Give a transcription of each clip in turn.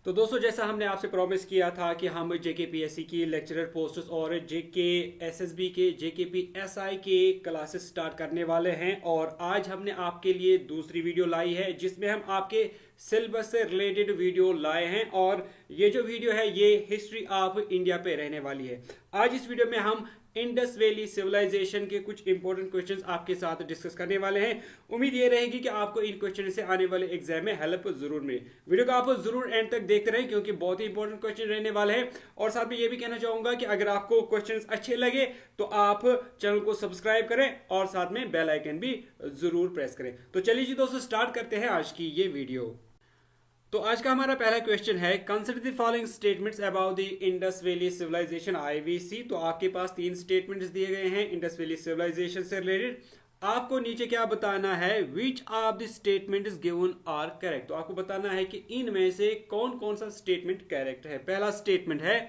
तो दोस्तों, जैसा हमने आपसे प्रॉमिस किया था कि हम जेकेपीएससी की लेक्चरर पोस्ट्स और जेके एसएसबी के जेकेपीएसआई के क्लासेस स्टार्ट करने वाले हैं। और आज हमने आपके लिए दूसरी वीडियो लाई है जिसमें हम आपके सिलेबस से रिलेटेड वीडियो लाए हैं। और ये जो वीडियो है ये हिस्ट्री ऑफ इंडिया पे रहने वाली है। आज इस वीडियो में हम इंडस वैली सिविलाइजेशन के कुछ इंपॉर्टेंट क्वेश्चंस आपके साथ डिस्कस करने वाले हैं। उम्मीद ये रहेगी कि आपको इन क्वेश्चन से आने वाले एग्जाम में हेल्प जरूर मिले। वीडियो को आप जरूर एंड तक देखते रहें क्योंकि बहुत ही इंपॉर्टेंट क्वेश्चन रहने वाले हैं। और साथ में ये भी कहना चाहूंगा कि अगर आपको क्वेश्चंस अच्छे लगे तो आप चैनल को सब्सक्राइब करें और साथ में बेल आइकन भी जरूर प्रेस करें। तो चलिए जी दोस्तों, स्टार्ट करते हैं आज की ये वीडियो। तो आज का हमारा पहला क्वेश्चन है, consider the following statements about the Indus valley civilization IVC. तो आपके पास 3 स्टेटमेंट्स दिए गए हैं इंडस वैली सिविलाइजेशन से रिलेटेड। आपको नीचे क्या बताना है, which of the statements given are correct. तो आपको बताना है कि इनमें से कौन कौन सा स्टेटमेंट करेक्ट है। पहला स्टेटमेंट है,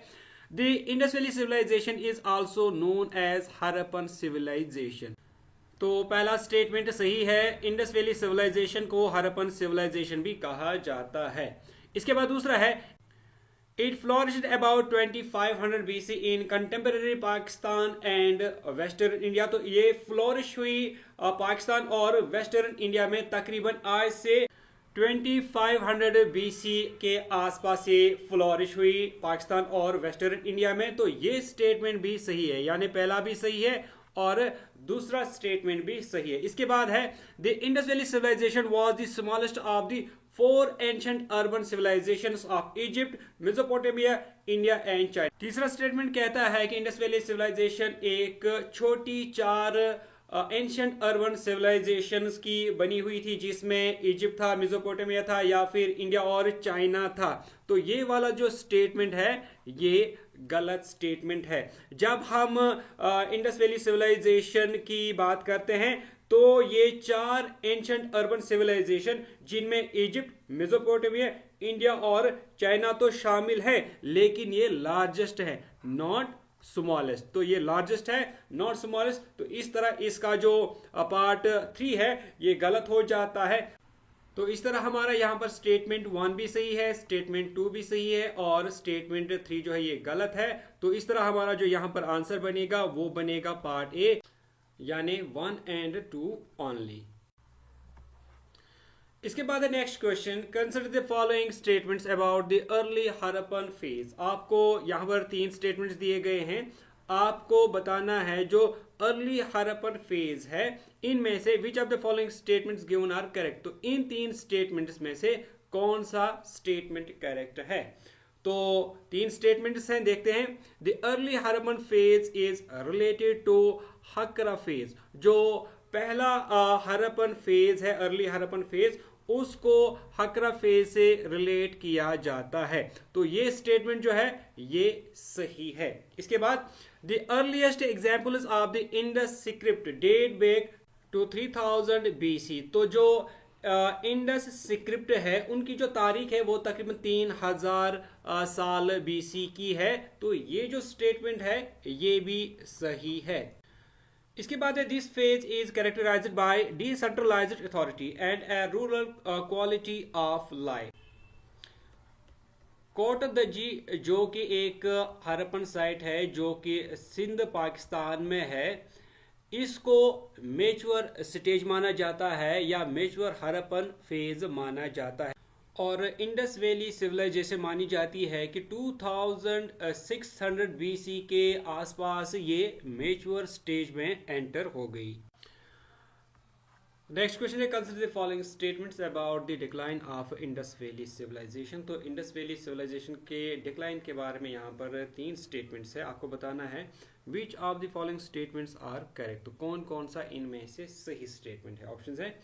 the Indus valley civilization is also known as Harappan civilization. तो पहला स्टेटमेंट सही है, इंडस वैली सिविलाइजेशन को हड़प्पन सिविलाइजेशन भी कहा जाता है। इसके बाद दूसरा है, it flourished about 2500 BC in contemporary Pakistan and western India. तो ये फ्लोरिश हुई पाकिस्तान और वेस्टर्न इंडिया में तकरीबन आज से 2500 BC के आसपास ये फ्लोरिश हुई पाकिस्तान और वेस्टर्न इंडिया में। तो ये स्टेटमेंट भी सही है, यानी पहला भी सही है और दूसरा स्टेटमेंट भी सही है। इसके बाद है, the Indus valley civilization was the smallest of the 4 ancient urban civilizations of Egypt, Mesopotamia, India and China. तीसरा स्टेटमेंट कहता है कि इंडस वैली सिविलाइजेशन एक छोटी 4 एंशिएंट अर्बन सिविलाइजेशंस की बनी हुई थी जिसमें इजिप्ट था, मेसोपोटामिया था या फिर इंडिया और चाइना था। तो ये वाला जो स्टेटमेंट है ये गलत स्टेटमेंट है। जब हम इंडस वैली सिविलाइजेशन की बात करते हैं तो ये 4 एंशिएंट अर्बन सिविलाइजेशन जिनमें इजिप्ट, मेसोपोटामिया, इंडिया और चाइना तो शामिल है, लेकिन ये लार्जेस्ट है, नॉट स्मॉलेस्ट। तो ये लार्जेस्ट है, नॉट स्मॉलेस्ट। तो इस तरह इसका जो पार्ट 3 है ये गलत हो जाता है। तो इस तरह हमारा यहाँ पर स्टेटमेंट 1 भी सही है, स्टेटमेंट 2 भी सही है और स्टेटमेंट 3 जो है ये गलत है। तो इस तरह हमारा जो यहाँ पर आंसर बनेगा वो बनेगा पार्ट ए, यानी 1 and 2 ओनली। इसके बाद next question, consider the following statements about the early Harappan phase. आपको यहाँ पर 3 स्टेटमेंट्स दिए गए हैं। आपको बताना है जो अर्ली हड़प्पन फेज है इनमें से which of the following statements given are correct. तो इन 3 स्टेटमेंट्स में से कौन सा स्टेटमेंट करेक्ट है। तो 3 स्टेटमेंट्स हैं, देखते हैं। The early Harappan phase is related to Hakra phase. जो पहला हड़प्पन फेज है, अर्ली हड़प्पन फेज, उसको हकरा फेज से रिलेट किया जाता है। तो ये स्टेटमेंट जो है ये सही है। इसके बाद, the earliest examples of the Indus script date back to 3000 BC। तो जो इंडस स्क्रिप्ट है उनकी जो तारीख है वो तकरीबन 3000 साल BC की है। तो ये जो स्टेटमेंट है ये भी सही है। इसके बाद this phase is characterised by decentralised authority and a rural quality of life. Quote दजी जो कि एक हड़प्पन साइट है जो कि सिंध पाकिस्तान में है, इसको मैच्योर स्टेज माना जाता है या मैच्योर हड़प्पन फेज माना जाता है। और इंडस वैली सिविलाइजेशन मानी जाती है कि 2600 BC के आसपास ये मैच्योर स्टेज में एंटर हो गई। नेक्स्ट क्वेश्चन है, consider the following statements about the decline of Indus valley civilization. तो इंडस वैली सिविलाइजेशन के डिक्लाइन के बारे में यहाँ पर 3 स्टेटमेंट्स है। आपको बताना है which of the following statements are correct. तो कौन कौन सा इनमें से सही स्टेटमेंट है। ऑप्शंस है,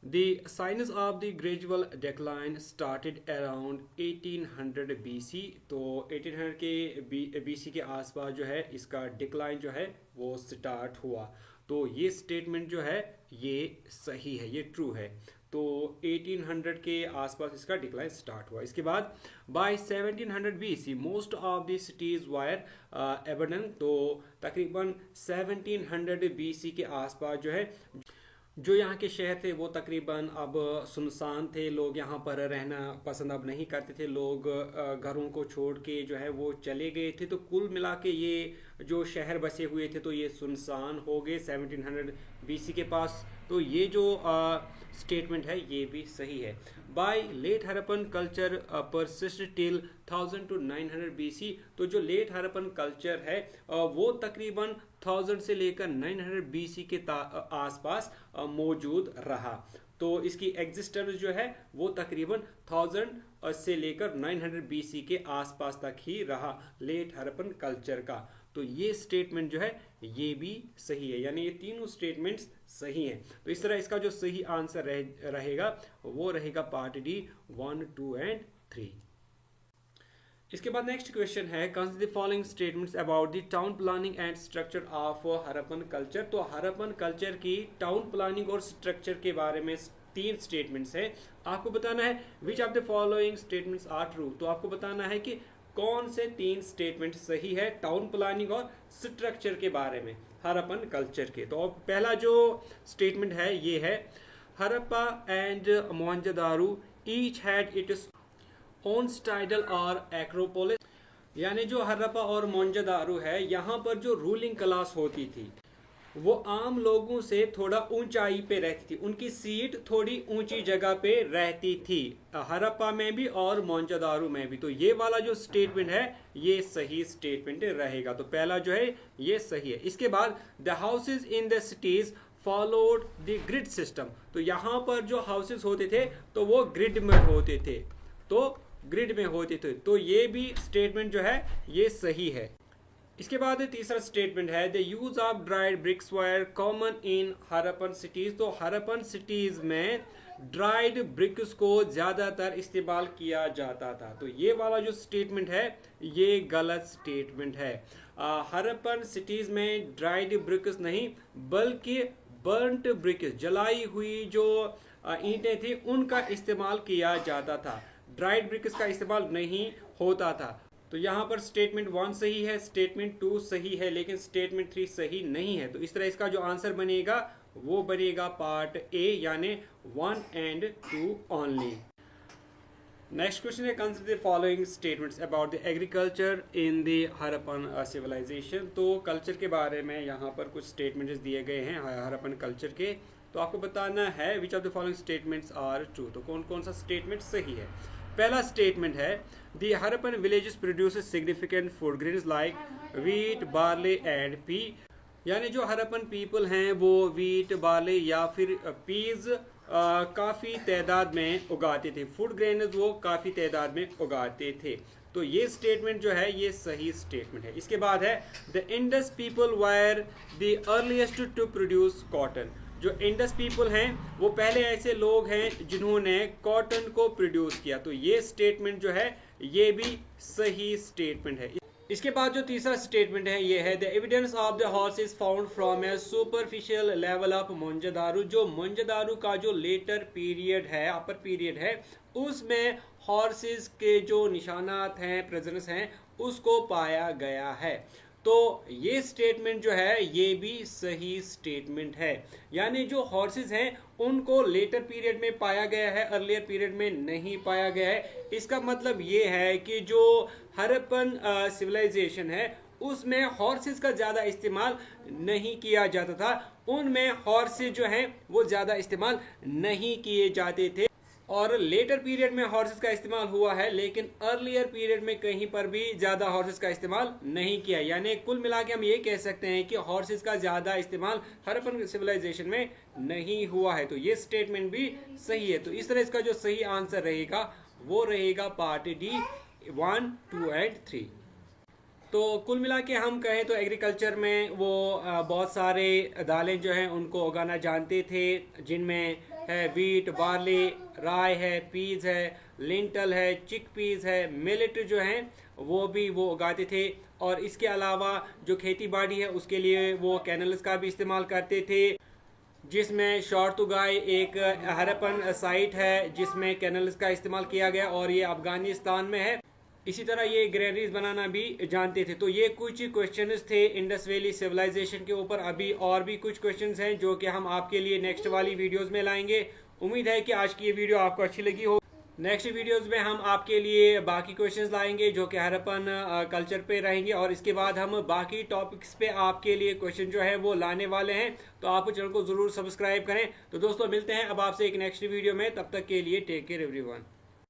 The signs of the gradual decline started around 1800 BC। तो 1800 के BC के आसपास जो है इसका डिक्लाइन जो है वो स्टार्ट हुआ। तो ये स्टेटमेंट जो है ये सही है, ये ट्रू है। तो 1800 के आसपास इसका डिक्लाइन स्टार्ट हुआ। इसके बाद by 1700 BC most of the cities were abandon. तो तकरीबन 1700 BC के आसपास जो है जो यहाँ के शहर थे वो तकरीबन अब सुनसान थे, लोग यहाँ पर रहना पसंद अब नहीं करते थे, लोग घरों को छोड़ के जो है वो चले गए थे। तो कुल मिला के ये जो शहर बसे हुए थे तो ये सुनसान हो गए 1700 BC के पास। तो ये जो स्टेटमेंट है ये भी सही है। By late Harappan culture persist till 1000 to 900 BC। तो जो लेट हरप्पन कल्चर है वो तकरीबन 1000 से लेकर 900 BC के आसपास मौजूद रहा। तो इसकी एग्जिस्टेंस जो है वो तकरीबन 1000 से लेकर 900 BC के आसपास तक ही रहा लेट हरप्पन कल्चर का। तो ये स्टेटमेंट जो है ये भी सही है, यानी ये तीनों स्टेटमेंट्स सही हैं। तो इस तरह इसका जो सही आंसर रहेगा वो रहेगा पार्ट डी 1, 2 एंड 3। इसके बाद नेक्स्ट क्वेश्चन है consider the following statements about the town planning and structure of Harappan culture. तो हरप्पन कल्चर की टाउन प्लानिंग और स्ट्रक्चर के बारे में 3 स्टेटमेंट्स है। आपको बताना है which of the following statements are true. तो आपको बताना है कि कौन से 3 स्टेटमेंट सही है टाउन प्लानिंग और स्ट्रक्चर के बारे में हरप्पन कल्चर के। तो पहला जो स्टेटमेंट है ये है Harappa and Mohenjodaro each had its own style और एक्रोपोलिस। यानी जो हरप्पा और मोहनजोदारो है यहाँ पर जो रूलिंग क्लास होती थी वो आम लोगों से थोड़ा ऊंचाई पे रहती थी, उनकी सीट थोड़ी ऊंची जगह पे रहती थी हरप्पा में भी और मोहनजोदारो में भी। तो ये वाला जो स्टेटमेंट है ये सही स्टेटमेंट रहेगा। तो पहला जो है ये सही है। इसके बाद the houses in the cities followed the grid system. तो यहाँ पर जो हाउसेज होते थे तो वो ग्रिड में होते थे, तो ये भी स्टेटमेंट जो है ये सही है। इसके बाद तीसरा स्टेटमेंट है the use of dried bricks were common in Harappan cities. तो हरप्पन सिटीज में ड्राइड ब्रिक्स को ज्यादातर इस्तेमाल किया जाता था। तो ये वाला जो स्टेटमेंट है ये गलत स्टेटमेंट है। हरप्पन सिटीज में ड्राइड ब्रिक्स नहीं बल्कि बर्न्ट ब्रिक्स, जलाई हुई जो ईंटें थी उनका इस्तेमाल किया जाता था, ड्राइड ब्रिक्स का इस्तेमाल नहीं होता था। तो यहाँ पर स्टेटमेंट 1 सही है, स्टेटमेंट 2 सही है, लेकिन स्टेटमेंट 3 सही नहीं है। तो इस तरह इसका जो आंसर बनेगा वो बनेगा पार्ट ए, यानी 1 एंड 2 ओनली। नेक्स्ट क्वेश्चन है consider the following statements about the agriculture in the Harappan civilization. तो कल्चर के बारे में यहाँ पर कुछ स्टेटमेंट्स दिए गए हैं हरप्पन कल्चर के। तो आपको बताना है which of the following statements are true. तो कौन कौन सा स्टेटमेंट सही है। पहला स्टेटमेंट है the Harappan villages produces significant food grains like wheat, barley and P. यानी जो हरप्पन पीपल हैं वो व्हीट, बार्ले या फिर पीज काफ़ी तादाद में उगाते थे, फूड ग्रेन्स वो काफ़ी तादाद में उगाते थे। तो ये स्टेटमेंट जो है ये सही स्टेटमेंट है। इसके बाद है the Indus people were the earliest to produce cotton. जो इंडस पीपल हैं वो पहले ऐसे लोग हैं जिन्होंने कॉटन को प्रोड्यूस किया। तो ये स्टेटमेंट जो है ये भी सही स्टेटमेंट है। इसके बाद जो तीसरा स्टेटमेंट है ये है the evidence of the horse is found from A superficial level of Mohenjodaro. जो मोहनजोदारो का जो लेटर पीरियड है, अपर पीरियड है, उसमें हॉर्सेस के जो निशानात हैं, प्रेजेंस हैं, उसको पाया गया है। तो ये स्टेटमेंट जो है ये भी सही स्टेटमेंट है। यानी जो हॉर्सेस हैं उनको लेटर पीरियड में पाया गया है, अर्लियर पीरियड में नहीं पाया गया है। इसका मतलब ये है कि जो हरप्पन सिविलाइजेशन है उसमें हॉर्सेस का ज़्यादा इस्तेमाल नहीं किया जाता था, उनमें हॉर्सेस जो हैं वो ज़्यादा इस्तेमाल नहीं किए जाते थे। और लेटर पीरियड में हॉर्सेस का इस्तेमाल हुआ है, लेकिन अर्लियर पीरियड में कहीं पर भी ज़्यादा हॉर्सेस का इस्तेमाल नहीं किया। यानी कुल मिला के हम ये कह सकते हैं कि हॉर्सेस का ज़्यादा इस्तेमाल हरप्पन सिविलाइजेशन में नहीं हुआ है। तो ये स्टेटमेंट भी सही है। तो इस तरह इसका जो सही आंसर रहेगा वो रहेगा पार्ट डी 1, 2 एंड 3। तो कुल मिला के हम कहें तो एग्रीकल्चर में वो बहुत सारे दालें जो हैं उनको उगाना जानते थे, जिनमें है वीट, बार्ले, राय है, पीज है, लिंटल है, चिक पीज है, मिलेट जो हैं वो भी वो उगाते थे। और इसके अलावा जो खेती बाड़ी है उसके लिए वो कैनल्स का भी इस्तेमाल करते थे, जिसमें शॉर्तुगाई एक हरप्पन साइट है जिसमें कैनल्स का इस्तेमाल किया गया और ये अफगानिस्तान में है। इसी तरह ये ग्रेनरीज बनाना भी जानते थे। तो ये कुछ क्वेश्चंस थे इंडस वैली सिविलाइजेशन के ऊपर। अभी और भी कुछ क्वेश्चंस हैं जो कि हम आपके लिए नेक्स्ट वाली वीडियोस में लाएंगे। उम्मीद है कि आज की ये वीडियो आपको अच्छी लगी हो। नेक्स्ट वीडियोस में हम आपके लिए बाकी क्वेश्चंस लाएंगे जो कि हरप्पन कल्चर पे रहेंगे, और इसके बाद हम बाकी टॉपिक्स पे आपके लिए क्वेश्चन जो है वो लाने वाले हैं। तो आप चैनल को जरूर सब्सक्राइब करें। तो दोस्तों मिलते हैं अब आपसे एक नेक्स्ट वीडियो में, तब तक के लिए टेक केयर एवरीवन।